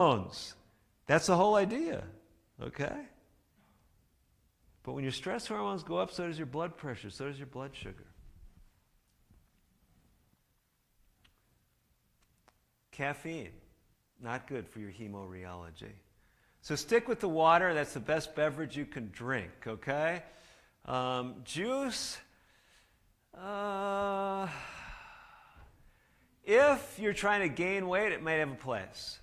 hormones. That's the whole idea, okay? But when your stress hormones go up, so does your blood pressure, so does your blood sugar. Caffeine, not good for your hemorrheology. So stick with the water. That's the best beverage you can drink, okay? Juice, if you're trying to gain weight, it might have a place.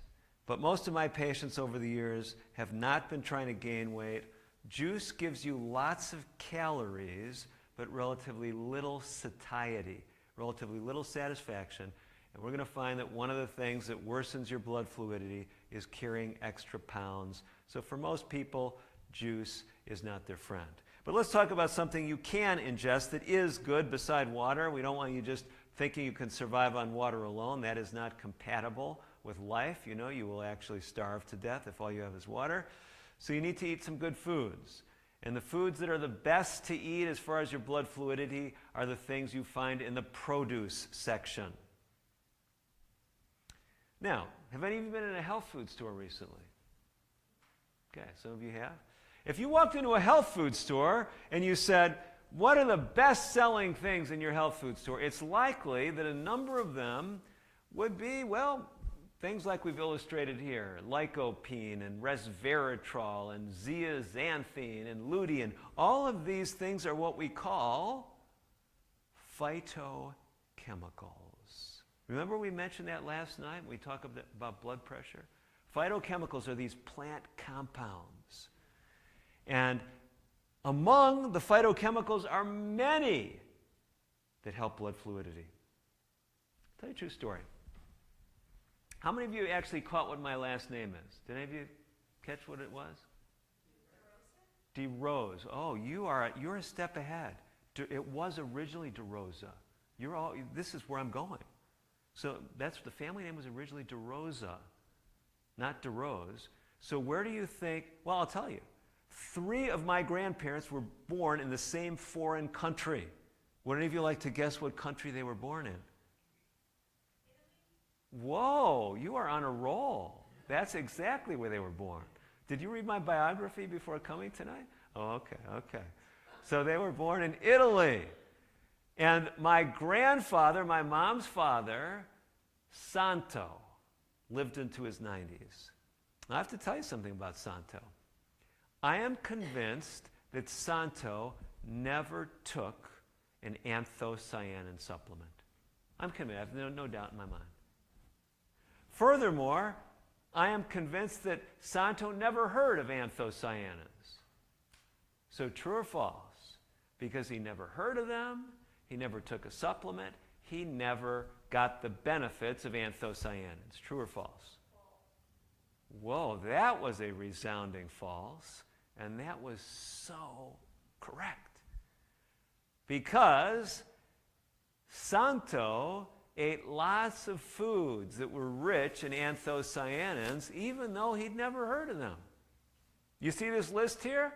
But most of my patients over the years have not been trying to gain weight. Juice gives you lots of calories, but relatively little satiety, relatively little satisfaction. And we're going to find that one of the things that worsens your blood fluidity is carrying extra pounds. So for most people, juice is not their friend. But let's talk about something you can ingest that is good beside water. We don't want you just thinking you can survive on water alone. That is not compatible with life. You know, you will actually starve to death if all you have is water. So you need to eat some good foods. And the foods that are the best to eat as far as your blood fluidity are the things you find in the produce section. Now, have any of you been in a health food store recently? Okay, some of you have. If you walked into a health food store and you said, what are the best-selling things in your health food store? It's likely that a number of them would be, well, things like we've illustrated here, lycopene and resveratrol and zeaxanthine and lutein. All of these things are what we call phytochemicals. Remember we mentioned that last night when we talked about blood pressure? Phytochemicals are these plant compounds. And among the phytochemicals are many that help blood fluidity. I'll tell you a true story. How many of you actually caught what my last name is? Did any of you catch what it was? Derose. Oh, you're a step ahead. It was originally Derose. This is where I'm going. So that's the family name was originally Derose, not Derose. So where do you think? Well, I'll tell you. 3 of my grandparents were born in the same foreign country. Would any of you like to guess what country they were born in? Whoa, you are on a roll. That's exactly where they were born. Did you read my biography before coming tonight? Oh, okay. So they were born in Italy. And my grandfather, my mom's father, Santo, lived into his 90s. I have to tell you something about Santo. I am convinced that Santo never took an anthocyanin supplement. I'm convinced. I have no doubt in my mind. Furthermore, I am convinced that Santo never heard of anthocyanins. So true or false? Because he never heard of them, he never took a supplement, he never got the benefits of anthocyanins. True or false? Whoa, that was a resounding false, and that was so correct. Because Santo ate lots of foods that were rich in anthocyanins, even though he'd never heard of them. You see this list here?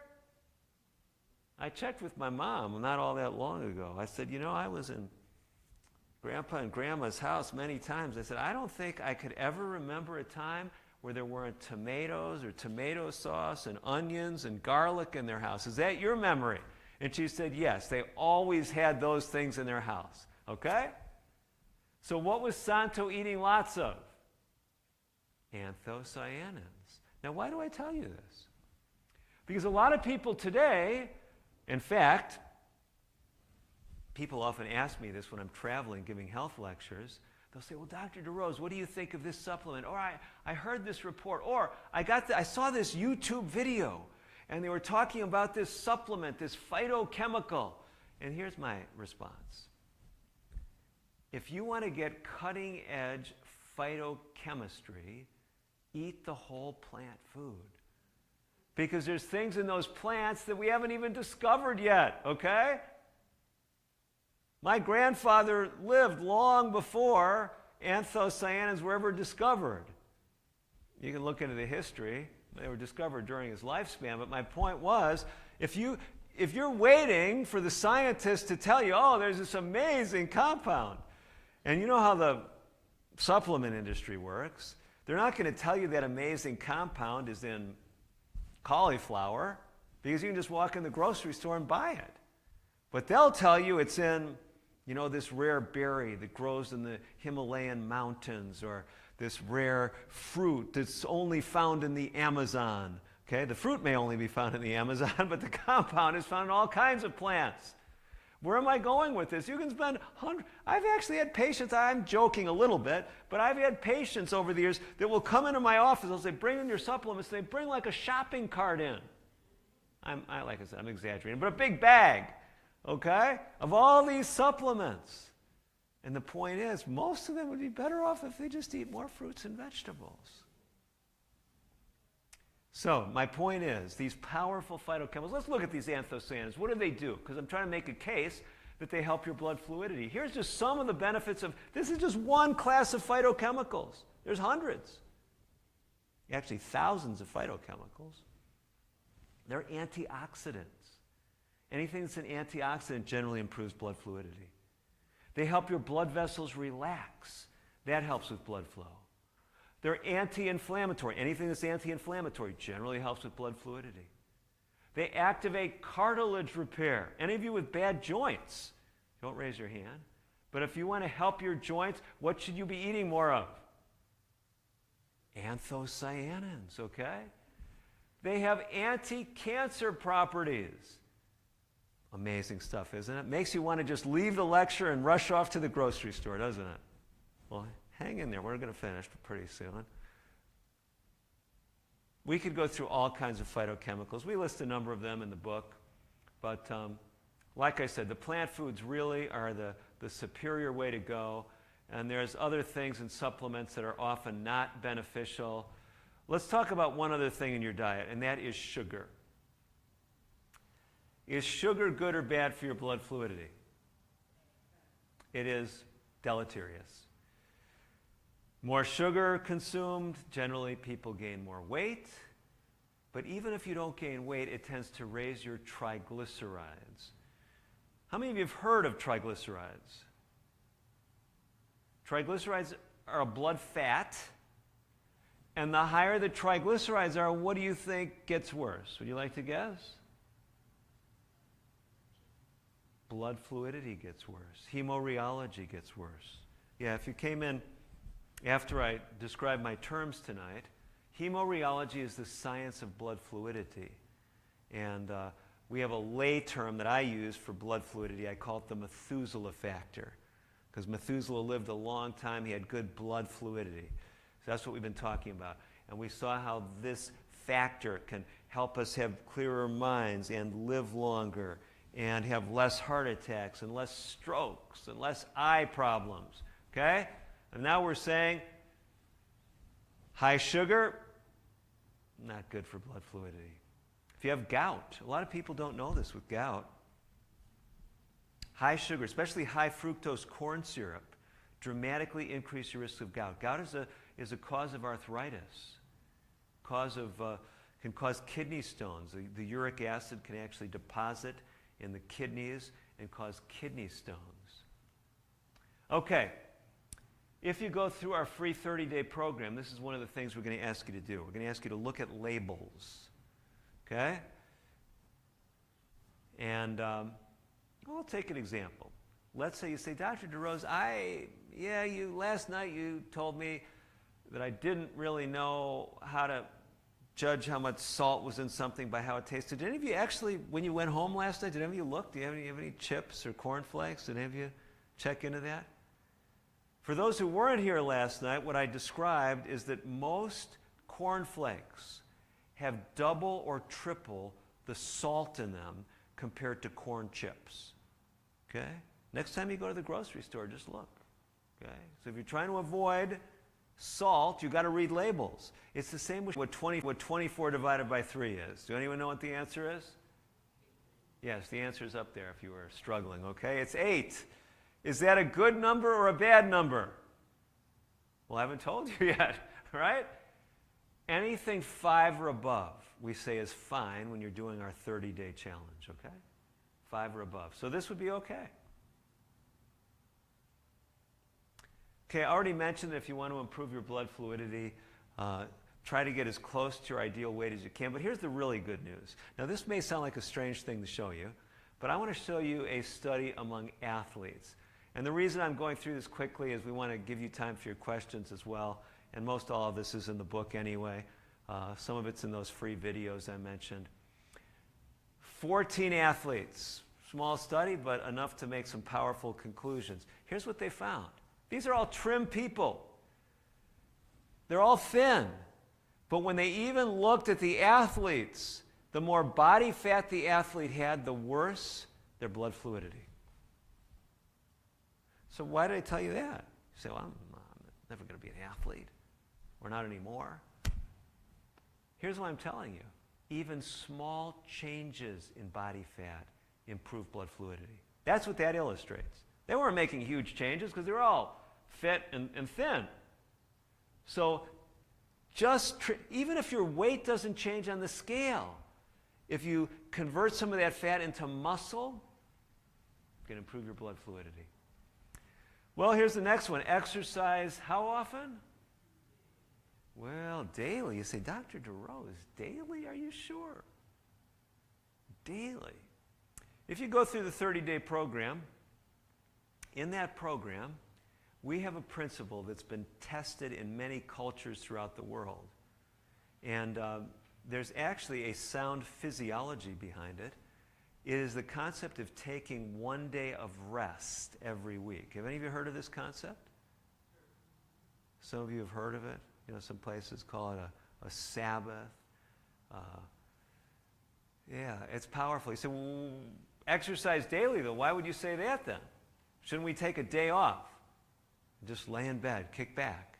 I checked with my mom not all that long ago. I said, I was in Grandpa and Grandma's house many times. I said, I don't think I could ever remember a time where there weren't tomatoes or tomato sauce and onions and garlic in their house. Is that your memory? And she said, yes, they always had those things in their house. Okay? So what was Santo eating lots of? Anthocyanins. Now, why do I tell you this? Because a lot of people today, in fact, people often ask me this when I'm traveling giving health lectures. They'll say, well, Dr. Derose, what do you think of this supplement? Or I heard this report. Or I saw this YouTube video, and they were talking about this supplement, this phytochemical. And here's my response. If you want to get cutting-edge phytochemistry, eat the whole plant food. Because there's things in those plants that we haven't even discovered yet, okay? My grandfather lived long before anthocyanins were ever discovered. You can look into the history. They were discovered during his lifespan. But my point was, if you're waiting for the scientists to tell you, oh, there's this amazing compound, and you know how the supplement industry works. They're not going to tell you that amazing compound is in cauliflower, because you can just walk in the grocery store and buy it. But they'll tell you it's in, this rare berry that grows in the Himalayan mountains, or this rare fruit that's only found in the Amazon. Okay, the fruit may only be found in the Amazon, but the compound is found in all kinds of plants. Where am I going with this? You can spend hundreds. I've actually had patients, I'm joking a little bit, but I've had patients over the years that will come into my office, they'll say, bring in your supplements, they bring like a shopping cart in. Like I said, I'm exaggerating, but a big bag, okay, of all these supplements. And the point is, most of them would be better off if they just eat more fruits and vegetables. So, my point is, these powerful phytochemicals, let's look at these anthocyanins. What do they do? Because I'm trying to make a case that they help your blood fluidity. Here's just some of the benefits of, this is just one class of phytochemicals. There's hundreds. Actually, thousands of phytochemicals. They're antioxidants. Anything that's an antioxidant generally improves blood fluidity. They help your blood vessels relax. That helps with blood flow. They're anti-inflammatory. Anything that's anti-inflammatory generally helps with blood fluidity. They activate cartilage repair. Any of you with bad joints, don't raise your hand, but if you want to help your joints, what should you be eating more of? Anthocyanins, okay? They have anti-cancer properties. Amazing stuff, isn't it? Makes you want to just leave the lecture and rush off to the grocery store, doesn't it? Well, hang in there. We're going to finish pretty soon. We could go through all kinds of phytochemicals. We list a number of them in the book. But like I said, the plant foods really are the superior way to go. And there's other things in supplements that are often not beneficial. Let's talk about one other thing in your diet, and that is sugar. Is sugar good or bad for your blood fluidity? It is deleterious. More sugar consumed, generally people gain more weight. But even if you don't gain weight, it tends to raise your triglycerides. How many of you have heard of triglycerides? Triglycerides are a blood fat. And the higher the triglycerides are, what do you think gets worse? Would you like to guess? Blood fluidity gets worse. Hemorrheology gets worse. Yeah, if you came in after I described my terms tonight, hemorrheology is the science of blood fluidity. And we have a lay term that I use for blood fluidity. I call it the Methuselah factor. Because Methuselah lived a long time. He had good blood fluidity. So that's what we've been talking about. And we saw how this factor can help us have clearer minds and live longer and have less heart attacks and less strokes and less eye problems. Okay? And now we're saying high sugar, not good for blood fluidity. If you have gout, a lot of people don't know this with gout. High sugar, especially high fructose corn syrup, dramatically increase your risk of gout. Gout is a cause of arthritis, can cause kidney stones. The uric acid can actually deposit in the kidneys and cause kidney stones. Okay. If you go through our free 30-day program, this is one of the things we're going to ask you to do. We're going to ask you to look at labels, okay? And we'll take an example. Let's say you say, Dr. Derose, last night you told me that I didn't really know how to judge how much salt was in something by how it tasted. Did any of you actually, when you went home last night, did any of you look? Do you have any chips or cornflakes? Did any of you check into that? For those who weren't here last night, what I described is that most cornflakes have double or triple the salt in them compared to corn chips. Okay? Next time you go to the grocery store, just look. Okay? So if you're trying to avoid salt, you've got to read labels. It's the same with what 24 divided by 3 is. Do anyone know what the answer is? Yes, the answer is up there if you were struggling. Okay? It's 8. Is that a good number or a bad number? Well, I haven't told you yet, right? Anything 5 or above, we say is fine when you're doing our 30-day challenge, okay? 5 or above. So this would be okay. Okay, I already mentioned that if you want to improve your blood fluidity, Try to get as close to your ideal weight as you can. But here's the really good news. Now, this may sound like a strange thing to show you, but I want to show you a study among athletes. And the reason I'm going through this quickly is we want to give you time for your questions as well. And most all of this is in the book anyway. Some of it's in those free videos I mentioned. 14 athletes. Small study, but enough to make some powerful conclusions. Here's what they found. These are all trim people. They're all thin. But when they even looked at the athletes, the more body fat the athlete had, the worse their blood fluidity. So why did I tell you that? You say, well, I'm never going to be an athlete. Or not anymore. Here's what I'm telling you. Even small changes in body fat improve blood fluidity. That's what that illustrates. They weren't making huge changes because they were all fit and thin. So even if your weight doesn't change on the scale, if you convert some of that fat into muscle, you can improve your blood fluidity. Well, here's the next one. Exercise how often? Well, daily. You say, Dr. Derose, daily? Are you sure? Daily. If you go through the 30-day program, in that program, we have a principle that's been tested in many cultures throughout the world. And there's actually a sound physiology behind it. It is the concept of taking 1 day of rest every week. Have any of you heard of this concept? Some of you have heard of it. You know, some places call it a Sabbath. Yeah, it's powerful. You say, well, exercise daily, though. Why would you say that, then? Shouldn't we take a day off? Just lay in bed, kick back.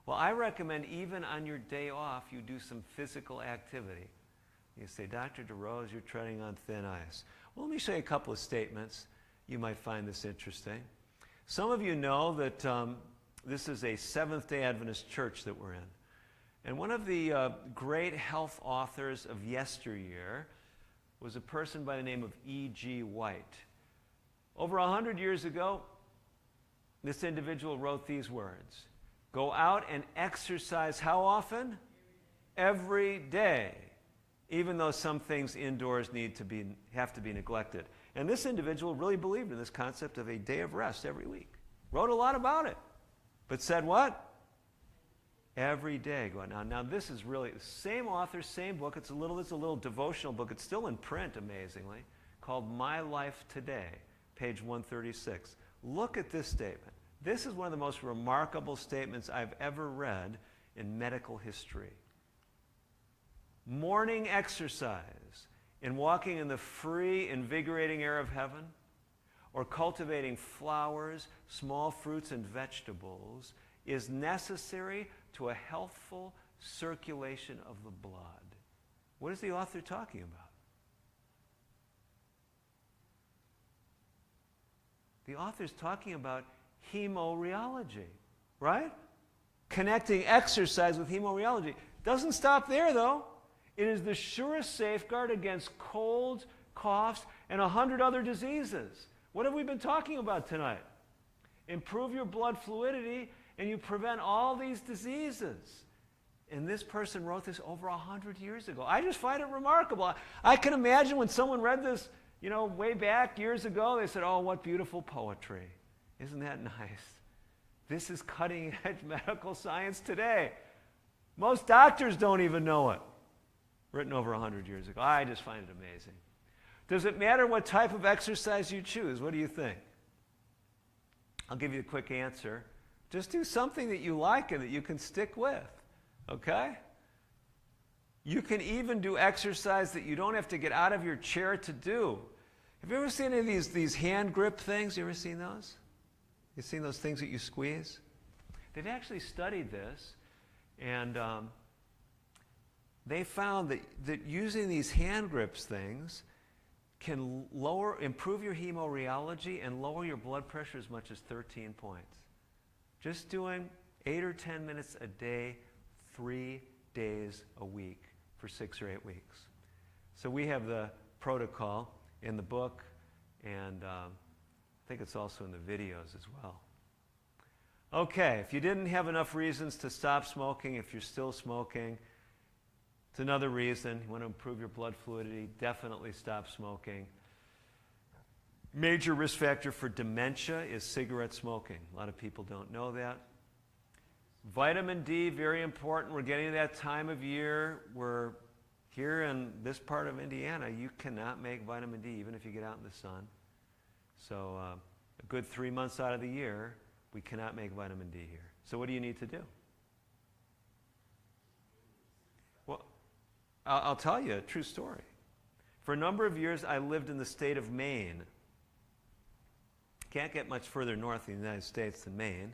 Well, I recommend even on your day off, you do some physical activity. You say, Dr. Derose, you're treading on thin ice. Well, let me show you a couple of statements. You might find this interesting. Some of you know that this is a Seventh-day Adventist church that we're in. And one of the great health authors of yesteryear was a person by the name of E.G. White. Over 100 years ago, this individual wrote these words. Go out and exercise how often? Every day. Even though some things indoors have to be neglected. And this individual really believed in this concept of a day of rest every week. Wrote a lot about it. But said what? Every day. Go out. Now this is really the same author, same book. It's a little devotional book. It's still in print, amazingly, called My Life Today, page 136. Look at this statement. This is one of the most remarkable statements I've ever read in medical history. Morning exercise in walking in the free, invigorating air of heaven, or cultivating flowers, small fruits, and vegetables is necessary to a healthful circulation of the blood. What is the author talking about? The author's talking about hemorrheology, right? Connecting exercise with hemorrheology. Doesn't stop there, though. It is the surest safeguard against colds, coughs, and 100 other diseases. What have we been talking about tonight? Improve your blood fluidity, and you prevent all these diseases. And this person wrote this over 100 years ago. I just find it remarkable. I can imagine when someone read this, way back years ago, they said, oh, what beautiful poetry. Isn't that nice? This is cutting-edge medical science today. Most doctors don't even know it. Written over 100 years ago. I just find it amazing. Does it matter what type of exercise you choose? What do you think? I'll give you a quick answer. Just do something that you like and that you can stick with, okay? You can even do exercise that you don't have to get out of your chair to do. Have you ever seen any of these hand grip things? You ever seen those? You seen those things that you squeeze? They've actually studied this, and they found that using these hand grips things can improve your hemorrheology and lower your blood pressure as much as 13 points. Just doing 8 or 10 minutes a day, 3 days a week for 6 or 8 weeks. So we have the protocol in the book, and I think it's also in the videos as well. Okay, if you didn't have enough reasons to stop smoking, if you're still smoking, it's another reason. You want to improve your blood fluidity, definitely stop smoking. Major risk factor for dementia is cigarette smoking. A lot of people don't know that. Vitamin D, very important. We're getting to that time of year where here in this part of Indiana, you cannot make vitamin D even if you get out in the sun. So a good 3 months out of the year, we cannot make vitamin D here. So what do you need to do? Well, I'll tell you a true story. For a number of years, I lived in the state of Maine. Can't get much further north in the United States than Maine.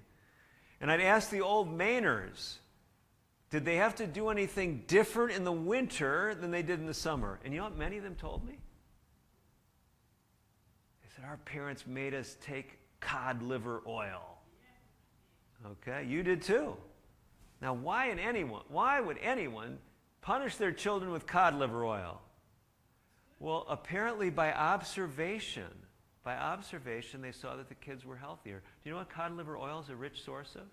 And I'd ask the old Mainers, did they have to do anything different in the winter than they did in the summer? And you know what many of them told me? They said, our parents made us take cod liver oil. Okay, you did too. Now, why would anyone punish their children with cod liver oil? Well, apparently by observation, they saw that the kids were healthier. Do you know what cod liver oil is a rich source of?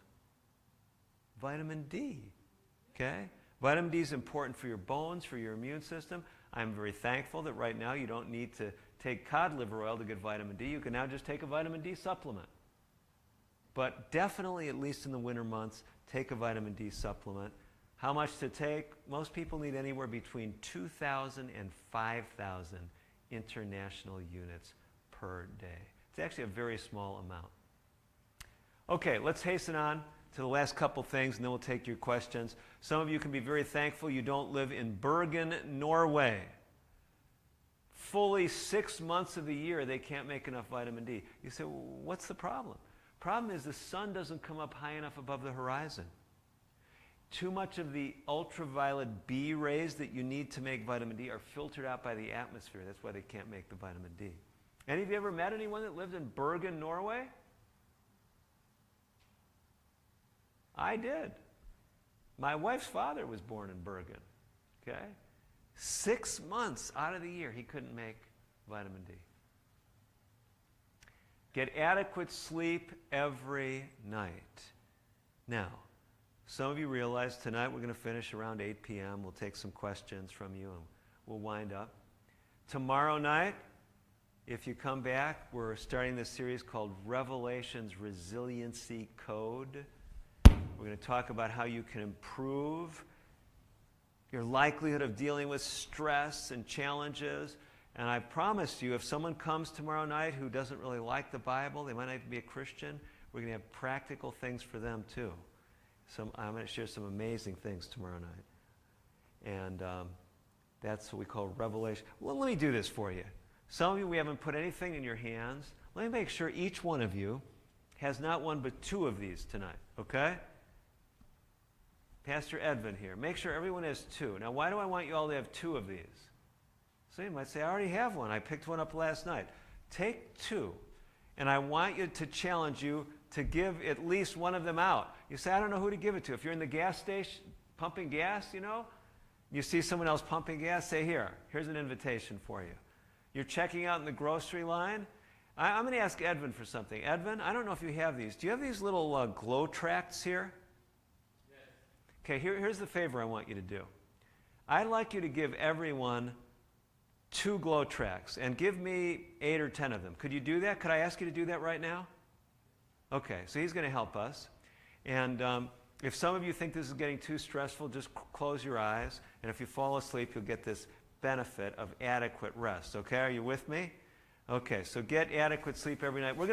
Vitamin D. Okay? Vitamin D is important for your bones, for your immune system. I'm very thankful that right now you don't need to take cod liver oil to get vitamin D. You can now just take a vitamin D supplement. But definitely, at least in the winter months, take a vitamin D supplement. How much to take? Most people need anywhere between 2,000 and 5,000 international units per day. It's actually a very small amount. Okay, let's hasten on to the last couple things, and then we'll take your questions. Some of you can be very thankful you don't live in Bergen, Norway. Fully 6 months of the year, they can't make enough vitamin D. You say, well, what's the problem? Problem is the sun doesn't come up high enough above the horizon. Too much of the ultraviolet B rays that you need to make vitamin D are filtered out by the atmosphere. That's why they can't make the vitamin D. Any of you ever met anyone that lived in Bergen, Norway? I did. My wife's father was born in Bergen. Okay? 6 months out of the year, he couldn't make vitamin D. Get adequate sleep every night. Now, some of you realize tonight we're going to finish around 8 p.m. We'll take some questions from you and we'll wind up. Tomorrow night, if you come back, we're starting this series called Revelation's Resiliency Code. We're going to talk about how you can improve your likelihood of dealing with stress and challenges. And I promise you, if someone comes tomorrow night who doesn't really like the Bible, they might not even be a Christian, we're going to have practical things for them too. I'm going to share some amazing things tomorrow night. And that's what we call Revelation. Well, let me do this for you. Some of you, we haven't put anything in your hands. Let me make sure each one of you has not one but two of these tonight, okay? Pastor Edvin here. Make sure everyone has two. Now, why do I want you all to have two of these? So you might say, I already have one. I picked one up last night. Take two. And I want you to challenge you to give at least one of them out. You say, I don't know who to give it to. If you're in the gas station pumping gas, you see someone else pumping gas, say, here's an invitation for you. You're checking out in the grocery line. I'm going to ask Edvin for something. Edvin, I don't know if you have these. Do you have these little glow tracts here? Yes. Okay, here's the favor I want you to do. I'd like you to give everyone 2 glow tracts and give me 8 or 10 of them. Could you do that? Could I ask you to do that right now? Okay, so he's going to help us. And if some of you think this is getting too stressful, just close your eyes. And if you fall asleep, you'll get this benefit of adequate rest. Okay, are you with me? Okay, so get adequate sleep every night. We're going to